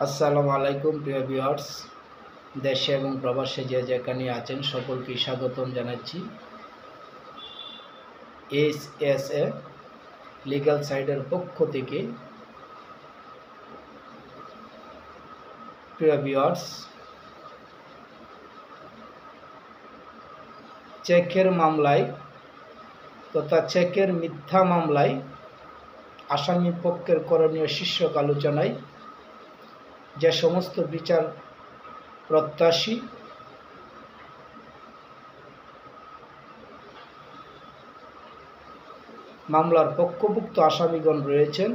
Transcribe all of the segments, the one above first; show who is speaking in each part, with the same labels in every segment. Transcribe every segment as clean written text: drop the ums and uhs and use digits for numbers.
Speaker 1: আসসালামু আলাইকুম প্রিয় ভিউয়ার্স, দেশে এবং প্রবাসে যে যেখানে আছেন সকলকে স্বাগতম জানাচ্ছি এসএসএ লিগ্যাল সাইডের পক্ষ থেকে। প্রিয় ভিউয়ার্স, চেকের মামলায় তথা চেকের মিথ্যা মামলায় আসামি পক্ষের করণীয় শীর্ষক আলোচনায় যে সমস্ত বিচার প্রত্যাশী মামলার পক্ষভুক্ত আসামিগণ রয়েছেন,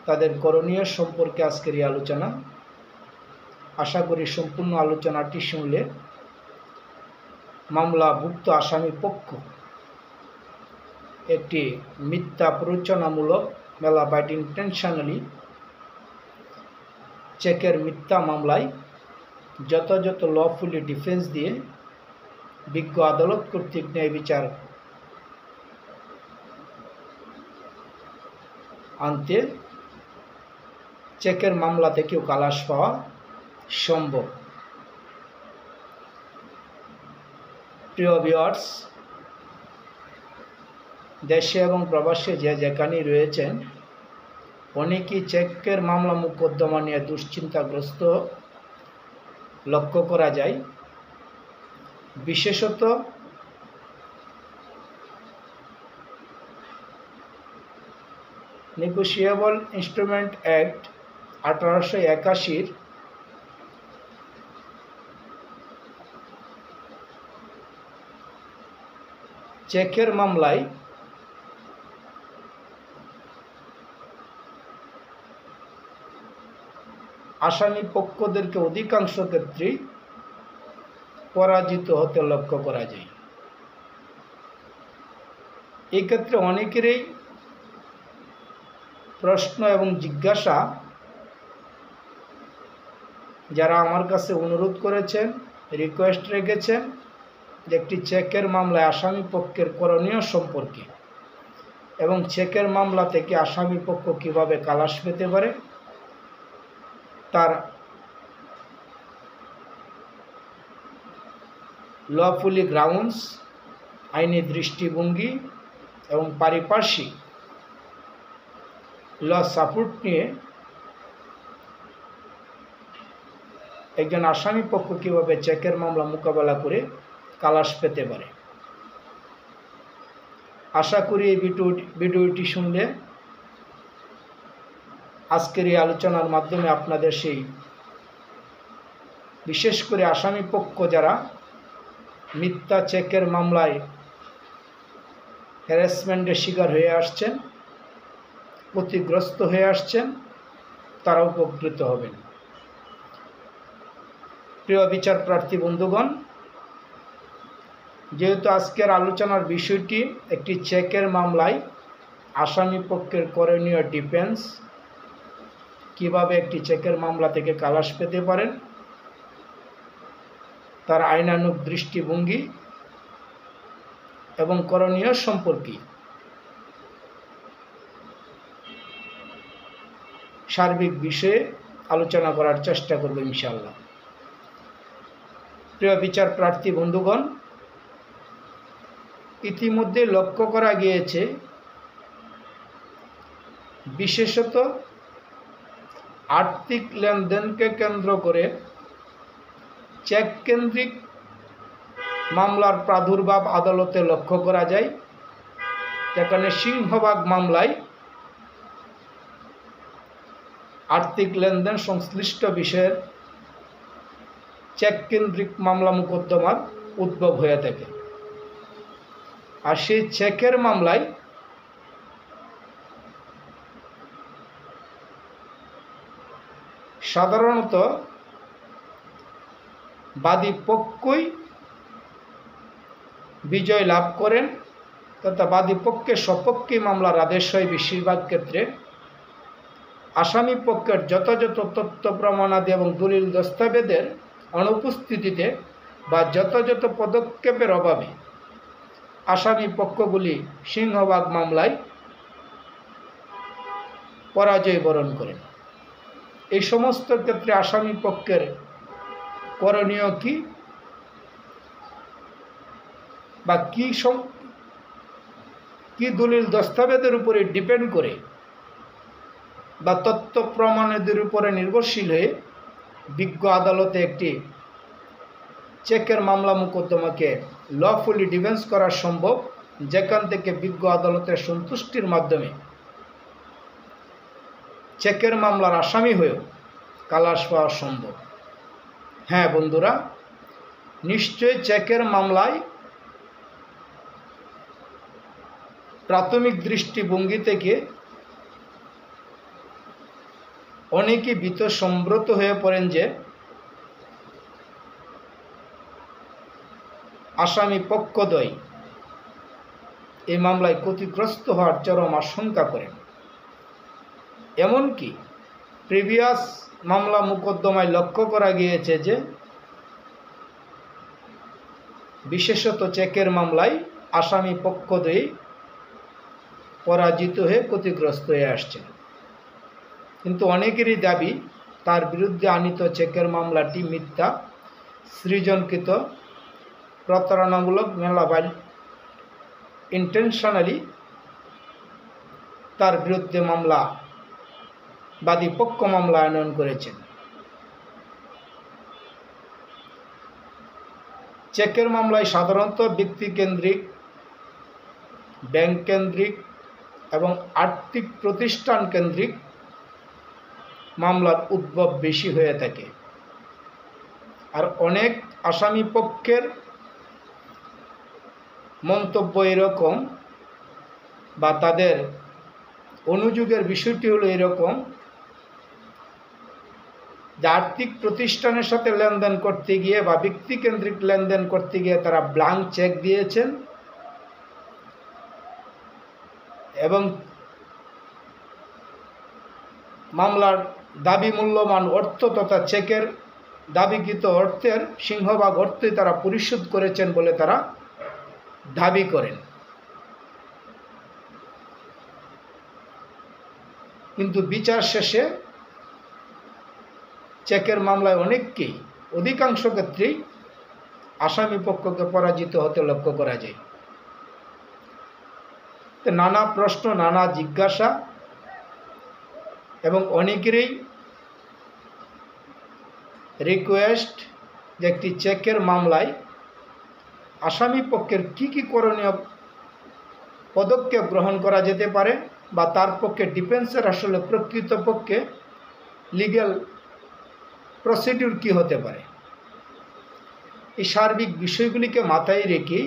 Speaker 1: তাদের করণীয় সম্পর্কে আজকের এই আলোচনা। আশা করি সম্পূর্ণ আলোচনাটি শুনলে মামলাভুক্ত আসামি পক্ষ একটি মিথ্যা প্ররোচনামূলক মেলাবাইট ইন্টেনশনালি চেকের মিথ্যা মামলায় যথাযথ লফুলি ডিফেন্স দিয়ে বিজ্ঞ আদালত কর্তৃক ন্যায় বিচার আনতে চেকের মামলা থেকেও খালাস পাওয়া সম্ভব। প্রিয় ভিউয়ার্স, দেশে এবং প্রবাসে যে যেখানেই রয়েছেন অনেকেই চেকের মামলা মোকদ্দমা নিয়ে দুশ্চিন্তাগ্রস্ত লক্ষ্য করা যায়। বিশেষত নেগোশিয়েবল ইনস্ট্রুমেন্ট অ্যাক্ট 1881 চেকের মামলায় আসামি পক্ষদেরকে অধিকাংশ ক্ষেত্রেই পরাজিত হতে লক্ষ্য করা যায়। এই ক্ষেত্রে অনেকেরই প্রশ্ন এবং জিজ্ঞাসা, যারা আমার কাছে অনুরোধ করেছেন, রিকোয়েস্ট রেখেছেন যে একটি চেকের মামলায় আসামি পক্ষের করণীয় সম্পর্কে এবং চেকের মামলা থেকে আসামি পক্ষ কীভাবে খালাস পেতে পারে তার লফুলি গ্রাউন্ডস, আইনি দৃষ্টিভঙ্গি এবং পারিপার্শ্বিক ল সাপোর্ট নিয়ে একজন আসামি পক্ষ কীভাবে চেকের মামলা মোকাবেলা করে খালাস পেতে পারে। আশা করি এই ভিডিওটি শুনলে আজকের এই আলোচনার মাধ্যমে আপনাদের সেই বিশেষ করে আসামি পক্ষ যারা মিথ্যা চেকের মামলায় হ্যারাসমেন্টের শিকার হয়ে আসছেন, ক্ষতিগ্রস্ত হয়ে আসছেন, তারা উপকৃত হবেন। প্রিয় বিচার প্রার্থী বন্ধুগণ, যেহেতু আজকের আলোচনার বিষয়টি একটি চেকের মামলায় আসামি পক্ষের করণীয় ডিফেন্স, কিভাবে একটি চেকের মামলা থেকে খালাস পেতে পারেন, তার আইনানুগ দৃষ্টিভঙ্গি এবং করণীয় সম্পর্কে সার্বিক বিষয়ে আলোচনা করার চেষ্টা করব ইনশাআল্লাহ। প্রিয় বিচার প্রার্থী বন্ধুগণ, ইতিমধ্যে লক্ষ্য করা গিয়েছে বিশেষত আর্থিক লেনদেনকে কেন্দ্র করে চেক কেন্দ্রিক মামলার প্রাদুর্ভাব আদালতে লক্ষ্য করা যায়, যেখানে সিংহভাগ মামলায় আর্থিক লেনদেন সংশ্লিষ্ট বিষয়ের চেক কেন্দ্রিক মামলা মোকদ্দমার উদ্ভব হয়ে থাকে। আর সেই চেকের মামলায় সাধারণত বাদী পক্ষই বিজয় লাভ করেন, তথা বাদী পক্ষের সপক্ষে মামলার আদেশ হয়। বেশিরভাগ ক্ষেত্রে আসামি পক্ষের যথাযথ তথ্য প্রমাণাদি এবং দলিল দস্তাবেজের অনুপস্থিতিতে বা যথাযথ পদক্ষেপের অভাবে আসামি পক্ষগুলি সিংহভাগ মামলায় পরাজয় বরণ করেন। এই সমস্ত ক্ষেত্রে আসামি পক্ষের করণীয় কি বা কি দলিল দস্তাবেজের উপরে ডিপেন্ড করে বা তথ্য প্রমাণের উপরে নির্ভরশীল হয়ে বিজ্ঞ আদালতে একটি চেকের মামলা মোকদ্দমাকে লফুলি ডিফেন্স করা সম্ভব, যেখান থেকে বিজ্ঞ আদালতের সন্তুষ্টির মাধ্যমে চেকের মামলার আসামি হয়েও খালাস পাওয়া সম্ভব। হ্যাঁ বন্ধুরা, নিশ্চয়ই চেকের মামলায় প্রাথমিক দৃষ্টিভঙ্গি থেকে অনেকেই ভীতসম্ভ্রত হয়ে পড়েন যে আসামি পক্ষদ্বয় এই মামলায় ক্ষতিগ্রস্ত হওয়ার চরম আশঙ্কা করেন। এমনকি প্রিভিয়াস মামলা মোকদ্দমায় লক্ষ্য করা গিয়েছে যে বিশেষত চেকের মামলায় আসামি পক্ষদ্বয় পরাজিত হয়ে ক্ষতিগ্রস্ত হয়ে আসছেন। কিন্তু অনেকেরই দাবি তার বিরুদ্ধে আনীত চেকের মামলাটি মিথ্যা, সৃজনকৃত, প্রতারণামূলক মেলাবাইল ইন্টেনশনালি তার বিরুদ্ধে মামলা বাদীপক্ষ মামলা আনয়ন করেছেন। চেকের মামলায় সাধারণত ব্যক্তিকেন্দ্রিক, ব্যাংক কেন্দ্রিক এবং আর্থিক প্রতিষ্ঠান কেন্দ্রিক মামলার উদ্ভব বেশি হয়ে থাকে। আর অনেক আসামি পক্ষের মন্তব্য এরকম বা তাদের অনুযোগের বিষয়টি হলো এরকম যে আর্থিক প্রতিষ্ঠানের সাথে লেনদেন করতে গিয়ে বা ব্যক্তিকেন্দ্রিক লেনদেন করতে গিয়ে তারা ব্ল্যাঙ্ক চেক দিয়েছেন এবং মামলার দাবি মূল্যমান অর্থ তথা চেকের দাবিকৃত অর্থের সিংহভাগ অর্থই তারা পরিশোধ করেছেন বলে তারা দাবি করেন। কিন্তু বিচার শেষে চেকের মামলায় অধিকাংশ ক্ষেত্রেই আসামি পক্ষকে পরাজিত হতে লক্ষ্য করা যায়। নানা প্রশ্ন, নানা জিজ্ঞাসা এবং অনেকেরই রিকোয়েস্ট যে একটি চেকের মামলায় আসামি পক্ষের কি করণীয় পদক্ষেপ গ্রহণ করা যেতে পারে বা তার পক্ষে ডিফেন্সের আসলে প্রকৃতপক্ষে লিগ্যাল প্রসিডিউর কি হতে পারে। এই সার্বিক বিষয়গুলিকে মাথায় রেখেই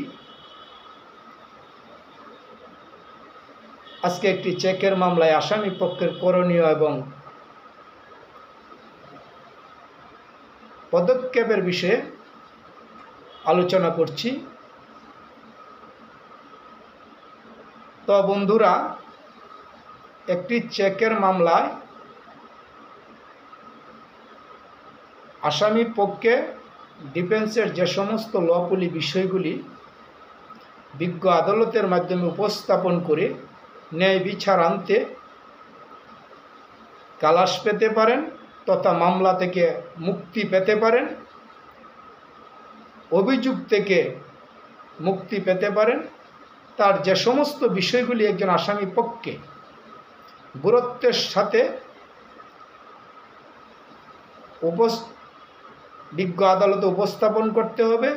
Speaker 1: আজকে একটি চেকের মামলায় আসামি পক্ষের করণীয় এবং পদক্ষেপের বিষয়ে আলোচনা করছি। তো বন্ধুরা, একটি চেকের মামলায় আসামি পক্ষে ডিফেন্সের যে সমস্ত লফুলি বিষয়গুলি বিজ্ঞ আদালতের মাধ্যমে উপস্থাপন করে ন্যায় বিচার আনতে খালাস পেতে পারেন তথা মামলা থেকে মুক্তি পেতে পারেন, অভিযোগ থেকে মুক্তি পেতে পারেন, তার যে সমস্ত বিষয়গুলি একজন আসামি পক্ষে গুরুত্বের সাথে বিজ্ঞ আদালতে উপস্থাপন করতে হবে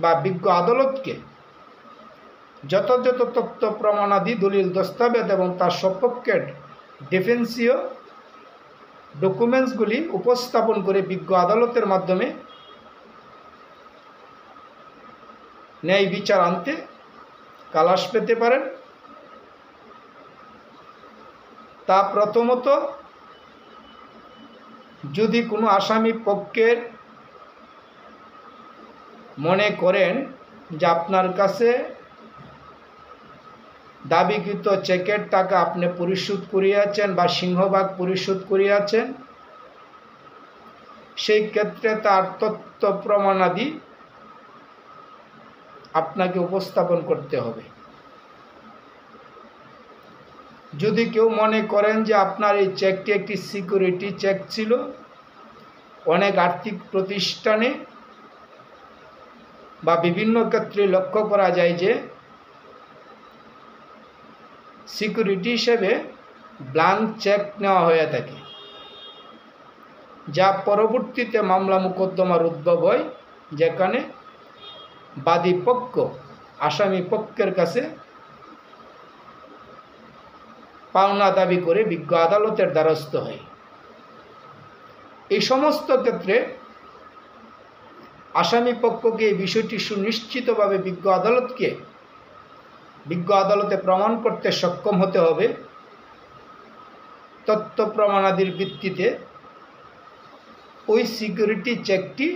Speaker 1: বা বিজ্ঞ আদালতকে যথাযথ তথ্য প্রমাণাদি, দলিল দস্তাবেজ এবং তার সপক্ষের ডিফেন্সীয় ডকুমেন্টসগুলি উপস্থাপন করে বিজ্ঞ আদালতের মাধ্যমে ন্যায় বিচার আনতে খালাস পেতে পারেন। তা প্রথমত, যদি কোনো আসামি পক্ষের মনে করেন যে আপনার কাছে দাবিকৃত চেকের টাকা আপনি পরিশোধ করিয়াছেন বা সিংহভাগ পরিশোধ করিয়াছেন, সেই ক্ষেত্রে তার তথ্য প্রমাণাদি আপনাকে উপস্থাপন করতে হবে। যদি কেউ মনে করেন যে আপনার এই চেকটি একটি সিকিউরিটি চেক ছিল, অনেক আর্থিক প্রতিষ্ঠানে বা বিভিন্ন ক্ষেত্রে লক্ষ্য করা যায় যে সিকিউরিটি হিসেবে ব্ল্যাঙ্ক চেক নেওয়া হয়ে থাকে, যা পরবর্তীতে মামলা মোকদ্দমার উদ্ভব হয়, যেখানে বাদী পক্ষ আসামি পক্ষের কাছে পাওনা দাবি করে বিজ্ঞ আদালতের দ্বারস্থ হয়। এই সমস্ত ক্ষেত্রে আসামি পক্ষকে এই বিষয়টি সুনিশ্চিতভাবে বিজ্ঞ আদালতে প্রমাণ করতে সক্ষম হতে হবে। তথ্য প্রমাণাদির ভিত্তিতে ওই সিকিউরিটি চেকটি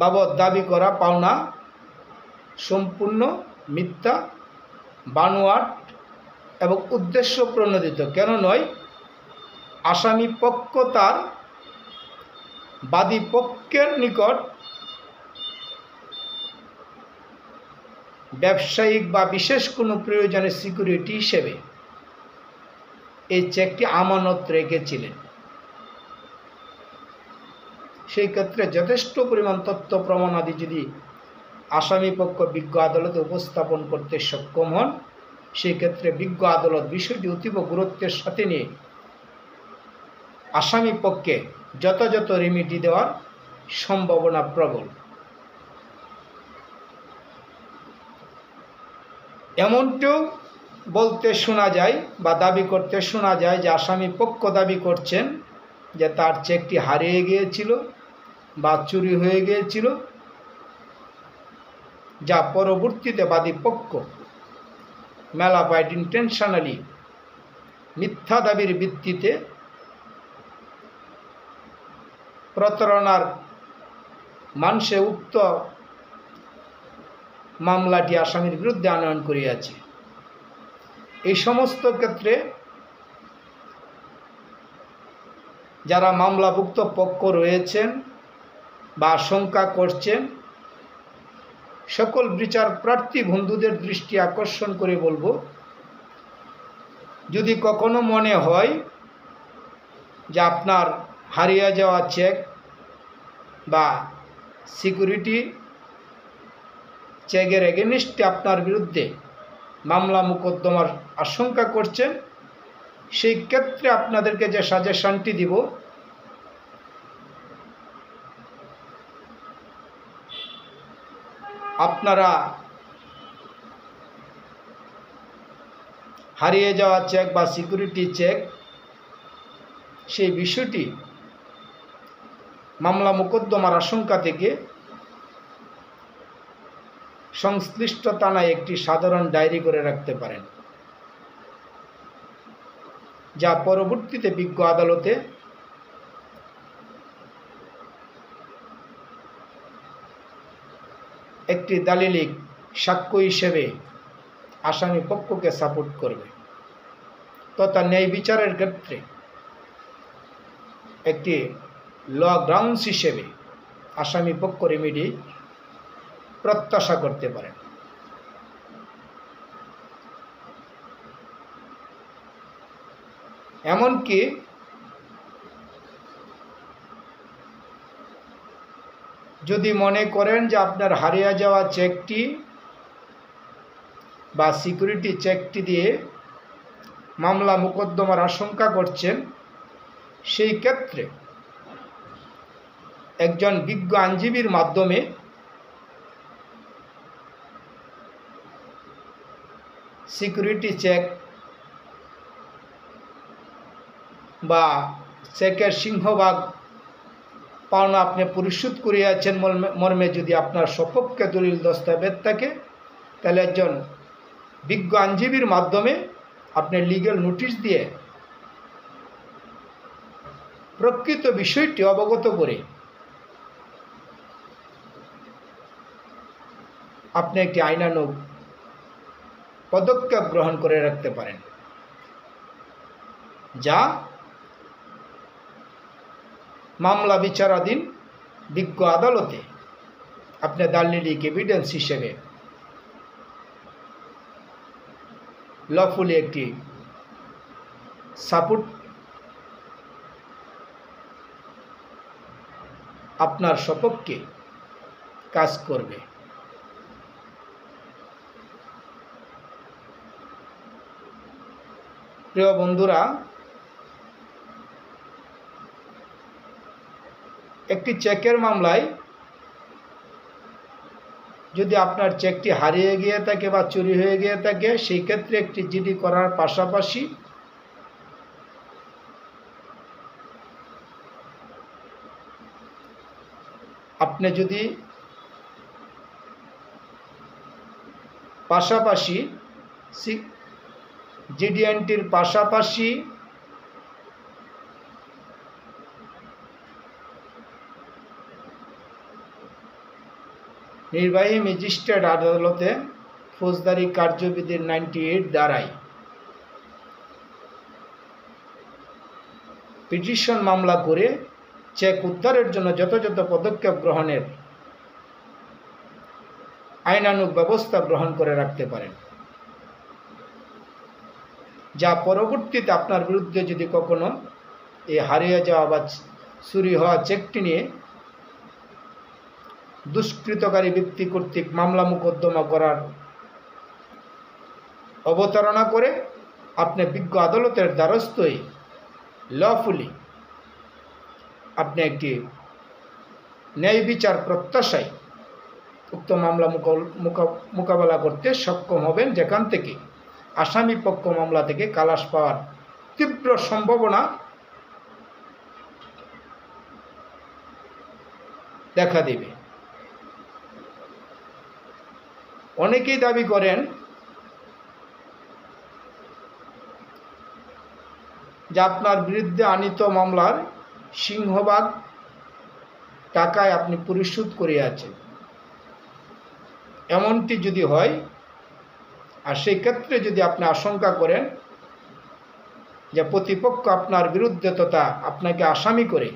Speaker 1: বাবদ দাবি করা পাওনা সম্পূর্ণ মিথ্যা, বানোয়াট এবং উদ্দেশ্য প্রণোদিত কেন নয়, আসামি পক্ষ তার বাদী পক্ষের নিকট ব্যবসায়িক বা বিশেষ কোনো প্রয়োজনে সিকিউরিটি হিসেবে এই চেকটি আমানত রেখেছিলেন। সেই ক্ষেত্রে যথেষ্ট পরিমাণ তথ্য প্রমাণাদি যদি আসামি পক্ষ বিজ্ঞ আদালতে উপস্থাপন করতে সক্ষম হন, সেই ক্ষেত্রে বিজ্ঞ আদালত বিষয়টি অতীব গুরুত্বের সাথে নিয়ে আসামি পক্ষে যথাযথ রেমিডি দেওয়ার সম্ভাবনা প্রবল। এমনটিও বলতে শোনা যায় বা দাবি করতে শোনা যায় যে আসামি পক্ষ দাবি করছেন যে তার চেকটি হারিয়ে গিয়েছিল বা চুরি হয়ে গিয়েছিল, যা পরবর্তীতে বাদী পক্ষ মেলাপাইড ইন্টেনশনালি মিথ্যা দাবির ভিত্তিতে প্রতারণার মানসে উক্ত মামলাটি আসামির বিরুদ্ধে আনয়ন করিয়াছে। এই সমস্ত ক্ষেত্রে যারা মামলাভুক্ত পক্ষ রয়েছেন বা আশঙ্কা করছেন, সকল বিচার প্রার্থী বন্ধুদের দৃষ্টি আকর্ষণ করে বলবো, যদি কখনো মনে হয় যে আপনার হারিয়ে যাওয়া চেক বা সিকিউরিটি চেকের এগেনিস্টে আপনার বিরুদ্ধে মামলা মোকদ্দমার আশঙ্কা করছেন, সেই ক্ষেত্রে আপনাদেরকে যে সাজেশনটি দিব, আপনারা হারিয়ে যাওয়া চেক বা সিকিউরিটি চেক সেই বিষয়টি মামলা মোকদ্দমার আশঙ্কা থেকে সংশ্লিষ্ট থানায় একটি সাধারণ ডায়েরি করে রাখতে পারেন, যা পরবর্তীতে বিজ্ঞ আদালতে একটি দালিলিক সাক্ষ্য হিসেবে আসামি পক্ষকে সাপোর্ট করবে, তথা ন্যায় বিচারের ক্ষেত্রে একটি ল গ্রাউন্ডস হিসেবে আসামি পক্ষ রেমিডি প্রত্যাশা করতে পারেন। এমনকি যদি মনে করেন যে আপনার হারিয়ে যাওয়া চেকটি বা সিকিউরিটি চেকটি দিয়ে মামলা মোকদ্দমার আশঙ্কা করছেন, সেই ক্ষেত্রে একজন বিজ্ঞ আইনজীবীর মাধ্যমে সিকিউরিটি চেক বা চেকের সিংহভাগ পাওনা আপনি পরিশোধ করিয়াছেন মর্মে যদি আপনার সপক্ষে দলিল দস্তাবেজ থাকে, তাহলে একজন বিজ্ঞ আইনজীবীর মাধ্যমে আপনি লিগ্যাল নোটিশ দিয়ে প্রকৃত বিষয়টি অবগত করে আপনি একটি আইনানুগ পদক্ষেপ গ্রহণ করে রাখতে পারেন, যা মামলা বিচারাধীন বিজ্ঞ আদালতে আপনি দালিলিক এভিডেন্স হিসেবে লফুলি একটি সাপোর্ট আপনার সপক্ষে কাজ করবে। প্রিয় বন্ধুরা, একটি চেকের মামলায় যদি আপনার চেকটি হারিয়ে গিয়ে থাকে বা চুরি হয়ে গিয়ে থাকে, সেই ক্ষেত্রে একটি জিডি করার পাশাপাশি আপনি যদি পাশাপাশি জিডি এন্ট্রির পাশাপাশি নির্বাহী ম্যাজিস্ট্রেট আদালতে ফৌজদারি কার্যবিধির 98 দ্বারাই পিটিশন মামলা করে চেক উদ্ধারের জন্য যথাযথ পদক্ষেপ গ্রহণের আইনানুগ ব্যবস্থা গ্রহণ করে রাখতে পারেন, যা পরবর্তীতে আপনার বিরুদ্ধে যদি কখনো এই হারিয়ে যাওয়া বা চুরি হওয়া চেকটি নিয়ে দুষ্কৃতকারী ব্যক্তি কর্তৃক মামলা মোকদ্দমা করার অবতারণা করে আপনি বিজ্ঞ আদালতের দ্বারস্থ হয়ে লফুলি আপনি একটি ন্যায় বিচার প্রত্যাশায় উক্ত মামলা মোকাবেলা করতে সক্ষম হবেন, যেখান থেকে আসামি পক্ষ মামলা থেকে খালাস পাওয়ার তীব্র সম্ভাবনা দেখা দেবে। অনেকেই দাবি করেন যে আপনার বিরুদ্ধে আনীত মামলার সিংহভাগ টাকায় আপনি পরিশোধ করিয়াছেন। এমনটি যদি হয়, আর সেই ক্ষেত্রে যদি আপনি আশঙ্কা করেন যে প্রতিপক্ষ আপনার বিরুদ্ধে তথা আপনাকে আসামি করে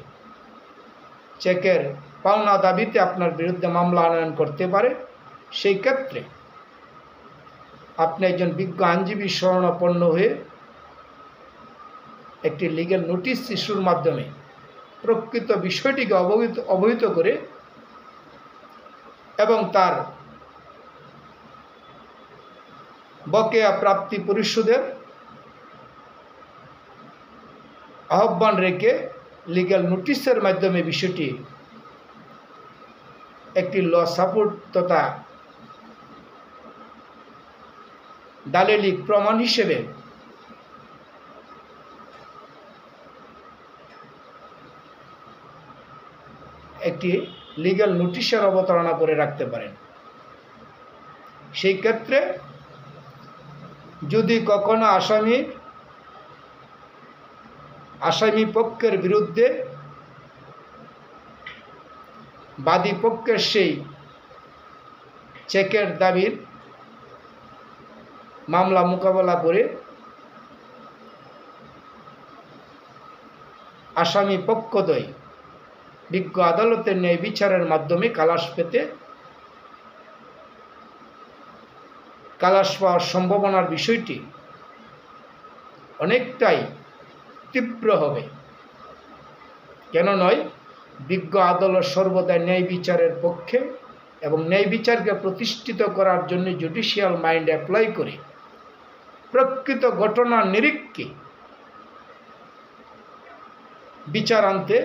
Speaker 1: চেকের পাওনা দাবিতে আপনার বিরুদ্ধে মামলা আনয়ন করতে পারে, সেই ক্ষেত্রে আপনি একজন বিজ্ঞ আইনজীবী শরণাপন্ন হয়ে একটি লিগ্যাল নোটিশ ইস্যুর মাধ্যমে প্রকৃত বিষয়টিকে অবহিত করে এবং তার বকেয়া প্রাপ্তি পরিশোধের আহ্বান রেখে লিগ্যাল নোটিশের মাধ্যমে বিষয়টি একটি ল সাপোর্ট তথা দালিলি প্রমাণ হিসেবে একটি লিগ্যাল নোটিশের অবতারণা করে রাখতে পারেন। সেই ক্ষেত্রে যদি কখনো আসামি পক্ষের বিরুদ্ধে বাদী পক্ষের সেই চেকের দাবির মামলা মোকাবেলা করে আসামি পক্ষদ্বয় বিজ্ঞ আদালতের ন্যায় বিচারের মাধ্যমে খালাস পাওয়ার সম্ভাবনার বিষয়টি অনেকটাই তীব্র হবে। কেন নয়, বিজ্ঞ আদালত সর্বদা ন্যায় বিচারের পক্ষে এবং ন্যায় বিচারকে প্রতিষ্ঠিত করার জন্য জুডিশিয়াল মাইন্ড অ্যাপ্লাই করে প্রকৃত ঘটনার নিরীক্ষে বিচার আনতে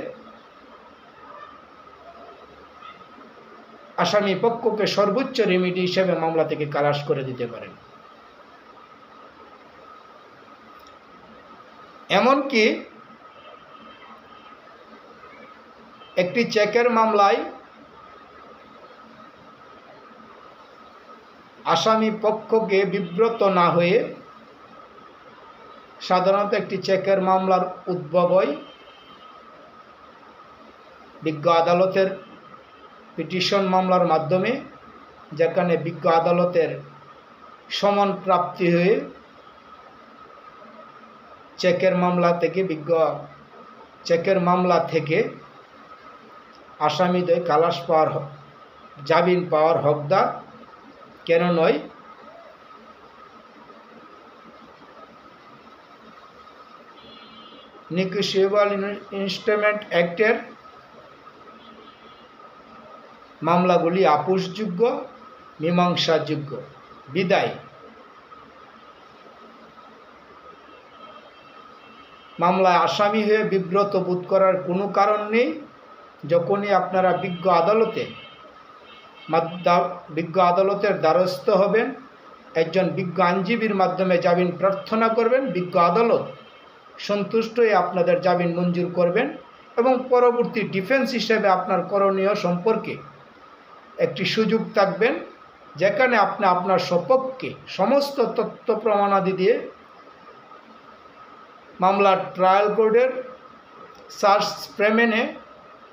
Speaker 1: আসামি পক্ষকে সর্বোচ্চ রেমিডি হিসেবে মামলা থেকে খালাস করে দিতে পারেন। এমনকি একটি চেকের মামলায় আসামি পক্ষকে বিব্রত না হয়ে সাধারণত একটি চেকের মামলার উদ্ভব হয় বিজ্ঞ আদালতের পিটিশন মামলার মাধ্যমে, যেখানে বিজ্ঞ আদালতের সমন প্রাপ্তি হয়ে চেকের মামলা থেকে আসামিদ্বয় খালাস পাওয়ার জামিন পাওয়ার হকদার। কেন নয়, নেগোশিয়েবল ইনস্ট্রুমেন্ট অ্যাক্টের মামলাগুলি আপোষযোগ্য, মীমাংসাযোগ্য। বিদায়। মামলায় আসামি হয়ে বিব্রত বোধ করার কোনো কারণ নেই। যখনই আপনারা বিজ্ঞ আদালতের দ্বারস্থ হবেন, একজন বিজ্ঞ আইনজীবীর মাধ্যমে জামিন প্রার্থনা করবেন, বিজ্ঞ আদালত সন্তুষ্ট হয়ে আপনাদের জামিন মঞ্জুর করবেন এবং পরবর্তী ডিফেন্স হিসেবে আপনার করণীয় সম্পর্কে একটি সুযোগ থাকবেন, যেখানে আপনি আপনার সপক্ষে সমস্ত তথ্য প্রমাণাদি দিয়ে মামলার ট্রায়াল কোর্টের সার্চ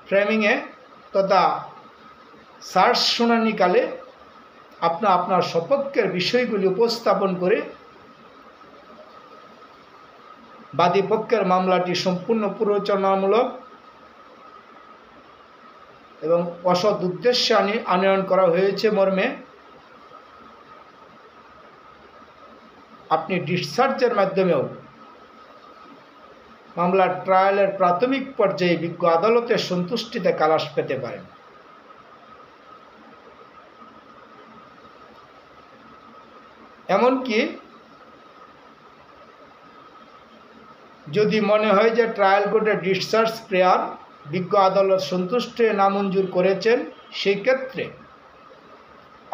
Speaker 1: ফ্রেমিংয়ে তথা সার্চ শুনানিকালে আপনার সপক্ষের বিষয়গুলি উপস্থাপন করে বাদীপক্ষের মামলাটি সম্পূর্ণ প্ররোচনামূলক এবং অসৎ উদ্দেশ্যে আনয়ন করা হয়েছে মর্মে আপনি ডিসচার্জের মাধ্যমেও মামলার ট্রায়ালের প্রাথমিক পর্যায়ে বিজ্ঞ আদালতের সন্তুষ্টিতে খালাস পেতে পারেন। এমনকি যদি মনে হয় যে ট্রায়াল কোর্টের ডিসচার্জ প্রেয়ার বিজ্ঞ আদালত সন্তুষ্ট নামঞ্জুর করেছেন, সেই ক্ষেত্রে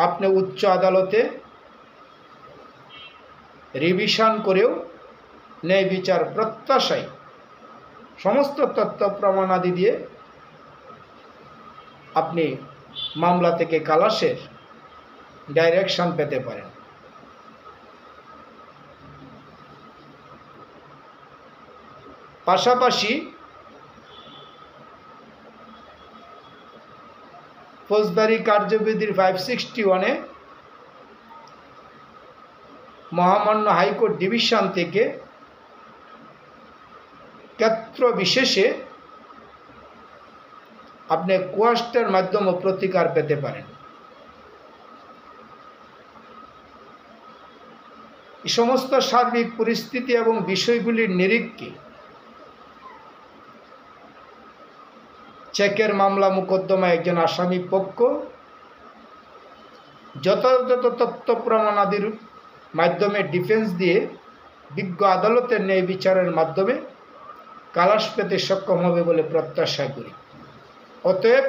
Speaker 1: আপনি উচ্চ আদালতে রিভিশন করেও ন্যায় বিচার প্রত্যাশায় সমস্ত তথ্য প্রমাণাদি দিয়ে আপনি মামলা থেকে খালাসের ডাইরেকশন পেতে পারেন। পাশাপাশি ফৌজদারি কার্যবিধির 561-এ মহামান্য হাইকোর্ট ডিভিশন থেকে ক্ষেত্র বিশেষে আপনি কোয়াস্টের মাধ্যমে প্রতিকার পেতে পারেন। এই সমস্ত সার্বিক পরিস্থিতি এবং বিষয়গুলির নিরীক্ষে চেকের মামলা মোকদ্দমায় একজন আসামি পক্ষ যথাযথ তথ্য প্রমাণাদির মাধ্যমে ডিফেন্স দিয়ে বিজ্ঞ আদালতের ন্যায় বিচারের মাধ্যমে খালাস পেতে সক্ষম হবে বলে প্রত্যাশা করি। অতএব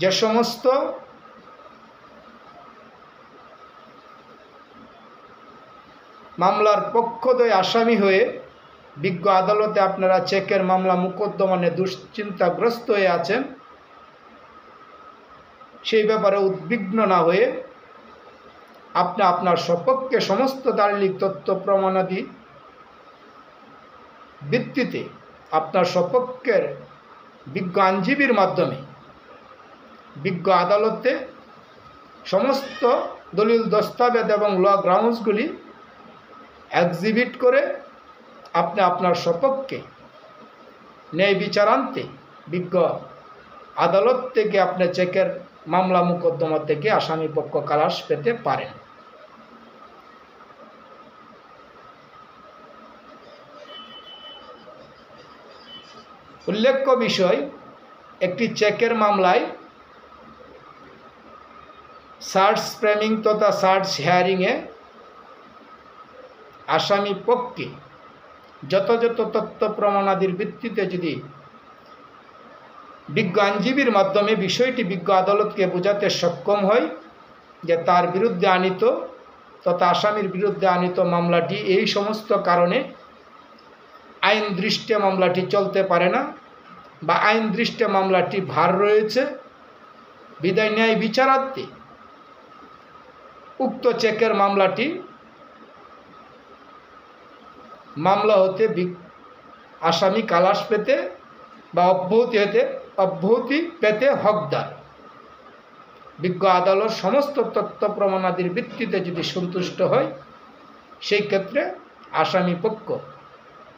Speaker 1: যে সমস্ত মামলার পক্ষদ্বয় আসামি হয়ে বিজ্ঞ আদালতে আপনারা চেকের মামলা মোকদ্দমা নিয়ে দুশ্চিন্তাগ্রস্ত হয়ে আছেন, সেই ব্যাপারে উদ্বিগ্ন না হয়ে আপনি আপনার সপক্ষে সমস্ত দালিলিক তথ্য প্রমাণাদি ভিত্তিতে আপনার সপক্ষের বিজ্ঞ আইনজীবীর মাধ্যমে বিজ্ঞ আদালতে সমস্ত দলিল দস্তাবেজ এবং ল গ্রাউন্ডসগুলি এক্সিবিট করে আপনি আপনার সপক্ষে ন্যায় বিচার আনতে বিজ্ঞ আদালত থেকে আপনি চেকের মামলা মোকদ্দমা থেকে আসামি পক্ষ খালাস পেতে পারেন। উল্লেখ্য বিষয়, একটি চেকের মামলায় সার্চ ফ্রেমিং তথা সার্চ হিয়ারিংয়ে আসামি পক্ষে যথাযথ তথ্য প্রমাণাদির ভিত্তিতে যদি বিজ্ঞ আইনজীবীর মাধ্যমে বিষয়টি বিজ্ঞ আদালতকে বোঝাতে সক্ষম হয় যে তার বিরুদ্ধে আনিত তথা আসামির বিরুদ্ধে আনিত মামলাটি এই সমস্ত কারণে আইন দৃষ্টে মামলাটি চলতে পারে না বা আইন দৃষ্টে মামলাটি ভার রয়েছে, বিদায় ন্যায় বিচারার্থে উক্ত চেকের মামলা হতে আসামি খালাস পেতে বা অব্যাহতি পেতে হকদার। বিজ্ঞ আদালত সমস্ত তথ্য প্রমাণাদির ভিত্তিতে যদি সন্তুষ্ট হয়, সেই ক্ষেত্রে আসামি পক্ষ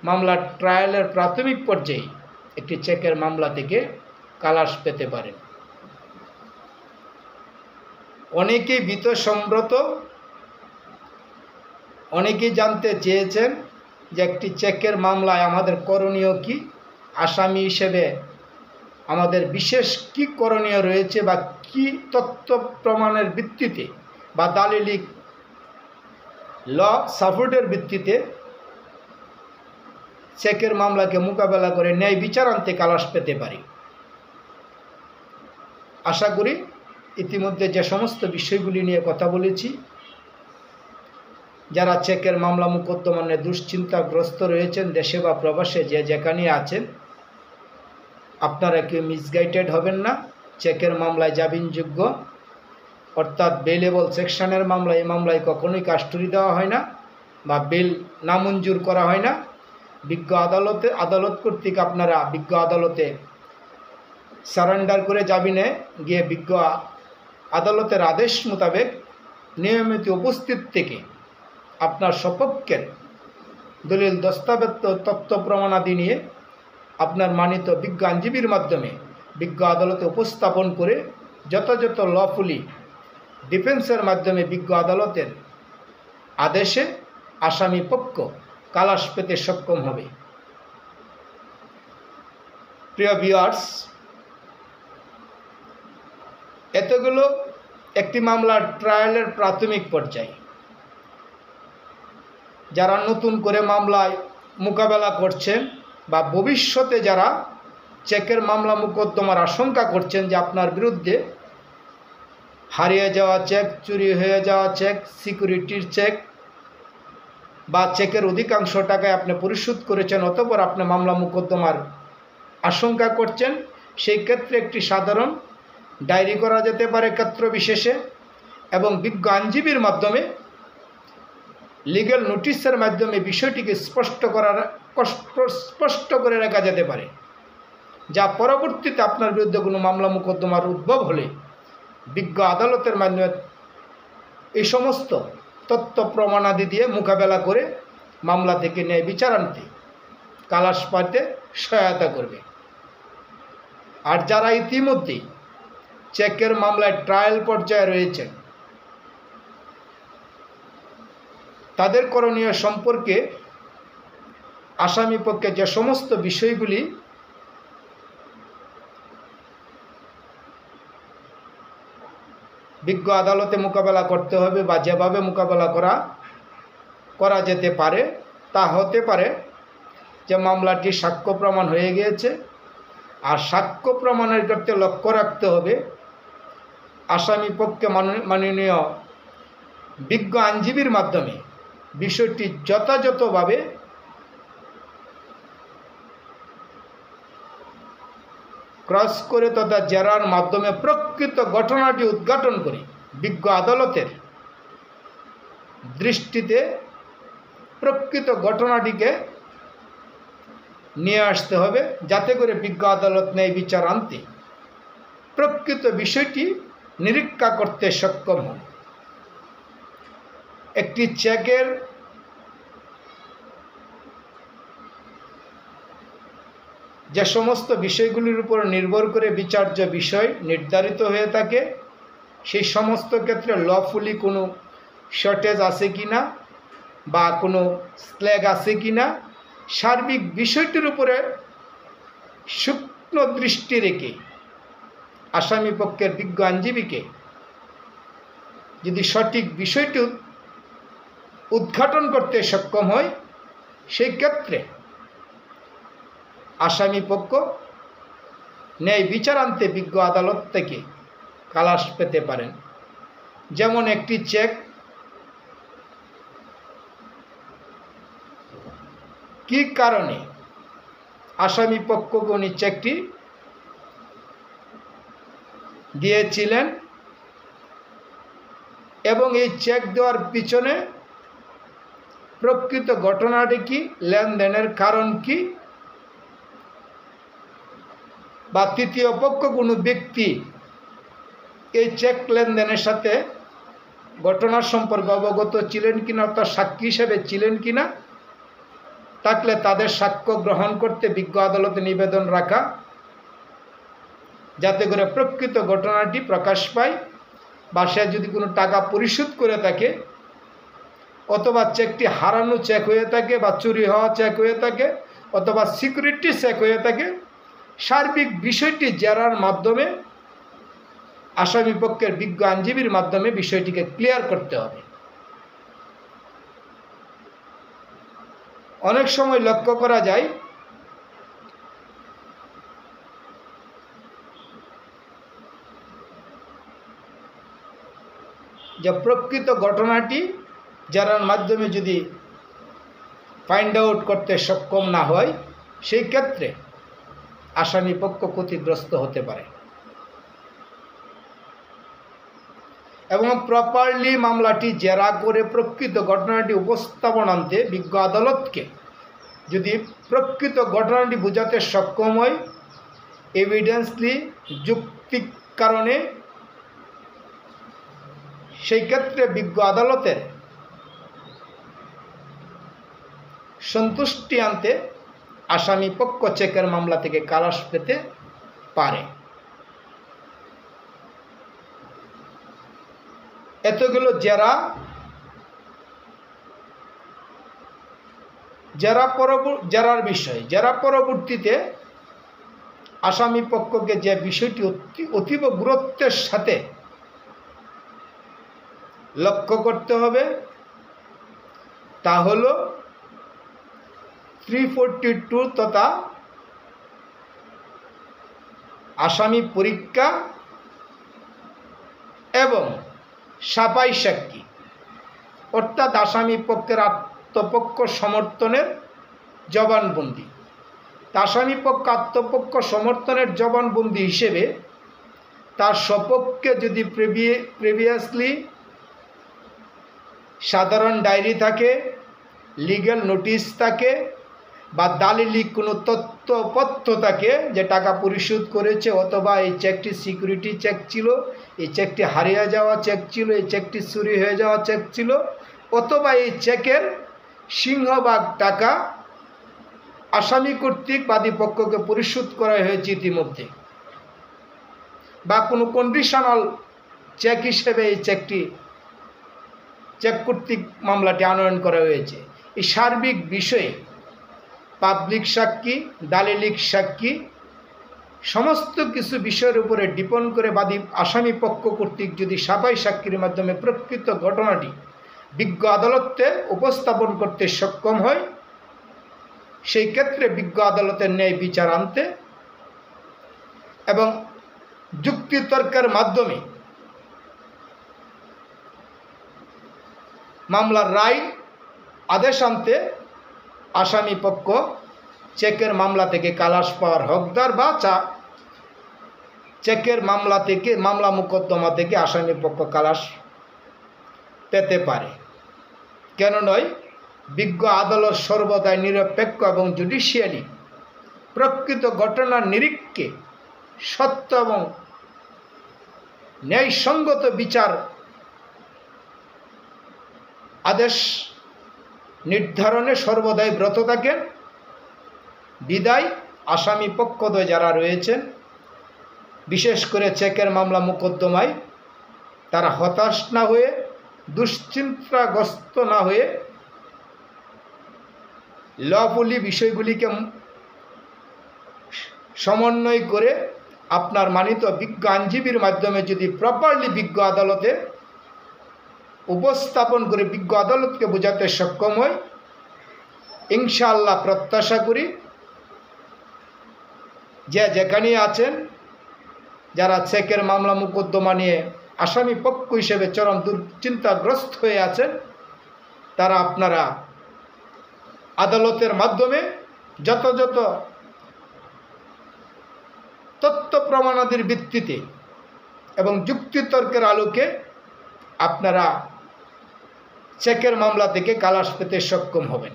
Speaker 1: মামলার ট্রায়ালের প্রাথমিক পর্যায়ে একটি চেকের মামলা থেকে খালাস পেতে পারেন। অনেকেই ভীত সম্ভ্রত, অনেকেই জানতে চেয়েছেন যে একটি চেকের মামলায় আমাদের করণীয় কি, আসামি হিসেবে আমাদের বিশেষ কি করণীয় রয়েছে, বা কি তথ্য প্রমাণের ভিত্তিতে বা দালিলিক ল সাপোর্টের ভিত্তিতে চেকের মামলাকে মোকাবেলা করে ন্যায় বিচার আনতে খালাস পেতে পারি। আশা করি ইতিমধ্যে যে সমস্ত বিষয়গুলি নিয়ে কথা বলেছি, যারা চেকের মামলা মোকদ্দমা নিয়ে দুশ্চিন্তাগ্রস্ত রয়েছেন দেশে বা প্রবাসে, যে যেখানে আছেন, আপনারা কেউ মিসগাইডেড হবেন না। চেকের মামলায় জামিনযোগ্য অর্থাৎ বেলেবল সেকশনের মামলা, এই মামলায় কখনোই কাস্টডি দেওয়া হয় না বা বেল নামঞ্জুর করা হয় না। বিজ্ঞ আদালত কর্তৃক আপনারা বিজ্ঞ আদালতে সারেন্ডার করে জামিনে গিয়ে বিজ্ঞ আদালতের আদেশ মোতাবেক নিয়মিত উপস্থিত থেকে আপনার সপক্ষের দলিল দস্তাবেজ তথ্য প্রমাণাদি নিয়ে আপনার মানিত বিজ্ঞ আইনজীবীর মাধ্যমে বিজ্ঞ আদালতে উপস্থাপন করে যথাযথ লফুলি ডিফেন্সের মাধ্যমে বিজ্ঞ আদালতের আদেশে আসামি পক্ষ খালাস পেতে সক্ষম হবে। প্রিয় ভিউয়ার্স, এতগুলো একটি মামলার ট্রায়ালের প্রাথমিক পর্যায়ে। যারা নতুন করে মামলায় মোকাবেলা করছেন বা ভবিষ্যতে যারা চেকের মামলা মোকদ্দমার আশঙ্কা করছেন যে আপনার বিরুদ্ধে হারিয়ে যাওয়া চেক, চুরি হয়ে যাওয়া চেক, সিকিউরিটির চেক বা চেকের অধিকাংশ টাকায় আপনি পরিশোধ করেছেন, অতঃপর আপনি মামলা মোকদ্দমার আশঙ্কা করছেন, সেই ক্ষেত্রে একটি সাধারণ ডায়েরি করা যেতে পারে ক্ষেত্র বিশেষে, এবং বিজ্ঞ আইনজীবীর মাধ্যমে লিগ্যাল নোটিশের মাধ্যমে বিষয়টিকে স্পষ্ট করে রাখা যেতে পারে, যা পরবর্তীতে আপনার বিরুদ্ধে কোনো মামলা মোকদ্দমার উদ্ভব হলে বিজ্ঞ আদালতের মাধ্যমে এই সমস্ত তথ্য প্রমাণাদি দিয়ে মোকাবেলা করে মামলা থেকে ন্যায় বিচার আনতে, খালাস পাইতে সহায়তা করবে। আর যারা ইতিমধ্যেই চেকের মামলায় ট্রায়াল পর্যায়ে রয়েছেন, তাদের করণীয় সম্পর্কে আসামি পক্ষে যে সমস্ত বিষয়গুলি বিজ্ঞ আদালতে মোকাবেলা করতে হবে বা যেভাবে মোকাবেলা করা যেতে পারে, তা হতে পারে যে মামলাটি সাক্ষ্য প্রমাণ হয়ে গিয়েছে, আর সাক্ষ্য প্রমাণের ক্ষেত্রে লক্ষ্য রাখতে হবে আসামি পক্ষে মাননীয় বিজ্ঞ আইনজীবীর মাধ্যমে বিষয়টি যথাযথভাবে ক্রস করে তথা জেরার মাধ্যমে প্রকৃত ঘটনাটি উদ্ঘাটন করে বিজ্ঞ আদালতের দৃষ্টিতে প্রকৃত ঘটনাটিকে নিয়ে আসতে হবে, যাতে করে বিজ্ঞ আদালত ন্যায় বিচার আনতে প্রকৃত বিষয়টি নিরীক্ষা করতে সক্ষম হন। একটি চেকের যে সমস্ত বিষয়গুলির উপর নির্ভর করে বিচার্য বিষয় নির্ধারিত হয়ে থাকে, সেই সমস্ত ক্ষেত্রে লফুলি কোনো শর্টেজ আছে কি না বা কোনো স্ল্যাগ আছে কি না, সার্বিক বিষয়টির উপরে সূক্ষ্ম দৃষ্টি রেখে আসামি পক্ষের বিজ্ঞ আইনজীবীকে যদি সঠিক বিষয়টি উদ্ঘাটন করতে সক্ষম হয়, সেই ক্ষেত্রে আসামি পক্ষ ন্যায় বিচার আনতে বিজ্ঞ আদালত থেকে খালাস পেতে পারেন। যেমন একটি চেক কি কারণে আসামি পক্ষকে উনি চেকটি দিয়েছিলেন এবং এই চেক দেওয়ার পিছনে প্রকৃত ঘটনাটি কি, লেনদেনের কারণ কি, বা তৃতীয় পক্ষ কোনো ব্যক্তি এই চেক লেনদেনের সাথে ঘটনার সম্পর্কে অবগত ছিলেন কিনা, অর্থাৎ সাক্ষী হিসেবে ছিলেন কিনা, থাকলে তাদের সাক্ষ্য গ্রহণ করতে বিজ্ঞ আদালতে নিবেদন রাখা, যাতে করে প্রকৃত ঘটনাটি প্রকাশ পায়, বা সে যদি কোনো টাকা পরিশোধ করে থাকে অথবা চেকটি হারানো চেক হয়ে থাকে বা চুরি হওয়া চেক হয়ে থাকে অথবা সিকিউরিটি চেক হয়ে থাকে, সার্বিক বিষয়টি জেরার মাধ্যমে আসামি পক্ষের বিজ্ঞ আইনজীবীর মাধ্যমে বিষয়টিকে ক্লিয়ার করতে হবে। অনেক সময় লক্ষ্য করা যায় যে প্রকৃত ঘটনাটি জেরার মাধ্যমে যদি ফাইন্ড আউট করতে সক্ষম না হয়, সেই ক্ষেত্রে আসামি পক্ষ ক্ষতিগ্রস্ত হতে পারে। এবং প্রপারলি মামলাটি জেরা করে প্রকৃত ঘটনাটি উপস্থাপন আনতে বিজ্ঞ আদালতকে যদি প্রকৃত ঘটনাটি বোঝাতে সক্ষম হয়, এভিডেন্সলি যুক্তিক কারণে, সেই ক্ষেত্রে বিজ্ঞ আদালতের সন্তুষ্টি আনতে আসামি পক্ষ চেকের মামলা থেকে খালাস পেতে পারে। এতগুলো জেরার বিষয়। জেরা পরবর্তীতে আসামি পক্ষকে যে বিষয়টি অতীব গুরুত্বের সাথে লক্ষ্য করতে হবে তা হল 342 তথা আসামি পরীক্ষা এবং সাফাই সাক্ষী, অর্থাৎ আসামি পক্ষের আত্মপক্ষ সমর্থনের জবানবন্দি। আসামি পক্ষ আত্মপক্ষ সমর্থনের জবানবন্দি হিসেবে তার সপক্ষে যদি প্রিভিয়াসলি সাধারণ ডায়েরি থাকে, লিগ্যাল নোটিশ থাকে বা দালিলি কোনো তথ্যপত্র থাকে যে টাকা পরিশোধ করেছে, অথবা এই চেকটি সিকিউরিটি চেক ছিল, এই চেকটি হারিয়ে যাওয়া চেক ছিল, এই চেকটি চুরি হয়ে যাওয়া চেক ছিল, অথবা এই চেকের সিংহভাগ টাকা আসামি কর্তৃক বাদী পক্ষকে পরিশোধ করা হয়েছে ইতিমধ্যে, বা কোনো কন্ডিশনাল চেক হিসেবে এই চেক কর্তৃক মামলাটি আনয়ন করা হয়েছে। এই সার্বিক বিষয়ে পাবলিক সাক্ষী, দালিলিক সাক্ষী, সমস্ত কিছু বিষয়ের উপরে ডিপেন্ড করে বাদী আসামি পক্ষ কর্তৃক যদি সাফাই সাক্ষীর মাধ্যমে প্রকৃত ঘটনাটি বিজ্ঞ আদালতে উপস্থাপন করতে সক্ষম হয়, সেই ক্ষেত্রে বিজ্ঞ আদালতের ন্যায় বিচার আনতে এবং যুক্তিতর্কের মাধ্যমে মামলার রায় আদেশ আনতে আসামি পক্ষ চেকের মামলা থেকে খালাস পাওয়ার হকদার, বা চেকের মামলা মোকদ্দমা থেকে আসামি পক্ষ খালাস পেতে পারে। কেন নয়? বিজ্ঞ আদালত সর্বদাই নিরপেক্ষ এবং জুডিশিয়ালি প্রকৃত ঘটনার নিরীক্ষে সত্য এবং ন্যায়সঙ্গত বিচার আদেশ নির্ধারণে সর্বদাই ব্রত থাকেন। বিদায় আসামি পক্ষদ্বয় যারা রয়েছেন, বিশেষ করে চেকের মামলা মোকদ্দমায়, তারা হতাশ না হয়ে, দুশ্চিন্তাগ্রস্ত না হয়ে লফুলি বিষয়গুলিকে সমন্বয় করে আপনার মানিত বিজ্ঞ আইনজীবীর মাধ্যমে যদি প্রপারলি বিজ্ঞ আদালতে উপস্থাপন করে বিজ্ঞ আদালতকে বোঝাতে সক্ষম হয়, ইনশাআল্লাহ প্রত্যাশা করি যে যেখানে আছেন, যারা চেকের মামলা মোকদ্দমা নিয়ে আসামি পক্ষ হিসেবে চরম দুশ্চিন্তাগ্রস্ত হয়ে আছেন, তারা আপনারা আদালতের মাধ্যমে যথাযথ তথ্য প্রমাণাদির ভিত্তিতে এবং যুক্তিতর্কের আলোকে আপনারা চেকের মামলা থেকে খালাস পেতে সক্ষম হবেন।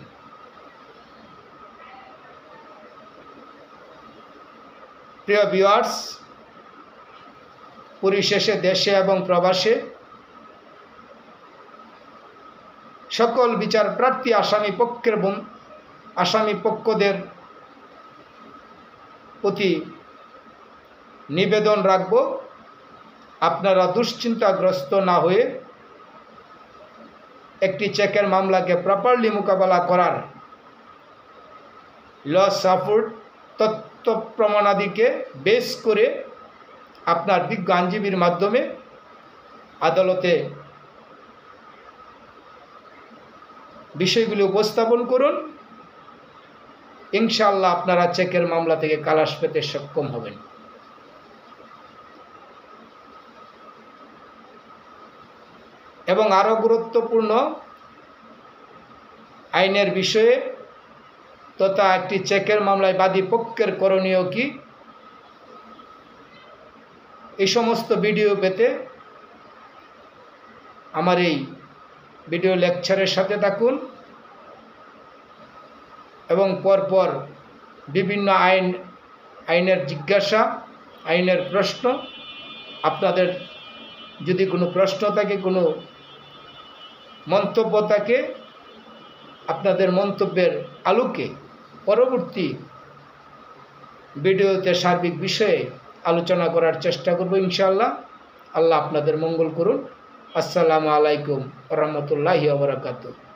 Speaker 1: প্রিয় ভিউয়ার্স, পরিশেষে দেশে এবং প্রবাসে সকল বিচার প্রার্থী আসামি পক্ষদের প্রতি নিবেদন রাখব, আপনারা দুশ্চিন্তাগ্রস্ত না হয়ে একটি চেকের মামলাকে প্রপারলি মোকাবেলা করার ল সাপোর্ট তথ্য প্রমাণাদিকে বেস করে আপনার বিজ্ঞ আইনজীবীর মাধ্যমে আদালতে বিষয়গুলি উপস্থাপন করুন। ইনশাআল্লাহ আপনারা চেকের মামলা থেকে খালাস পেতে সক্ষম হবেন। এবং আরও গুরুত্বপূর্ণ আইনের বিষয়ে তথা একটি চেকের মামলায় বাদী পক্ষের করণীয় কি, এই সমস্ত ভিডিও পেতে আমার এই ভিডিও লেকচারের সাথে থাকুন এবং পরপর বিভিন্ন আইনের জিজ্ঞাসা, আইনের প্রশ্ন, আপনাদের যদি কোনো প্রশ্ন থাকে, কোনো মন্তব্য থাকে, আপনাদের মন্তব্যের আলোকে পরবর্তী ভিডিওতে সার্বিক বিষয়ে আলোচনা করার চেষ্টা করব ইনশাআল্লাহ। আল্লাহ আপনাদের মঙ্গল করুন। আসসালামু আলাইকুম ওয়া রাহমাতুল্লাহি ওয়া বারাকাতুহু।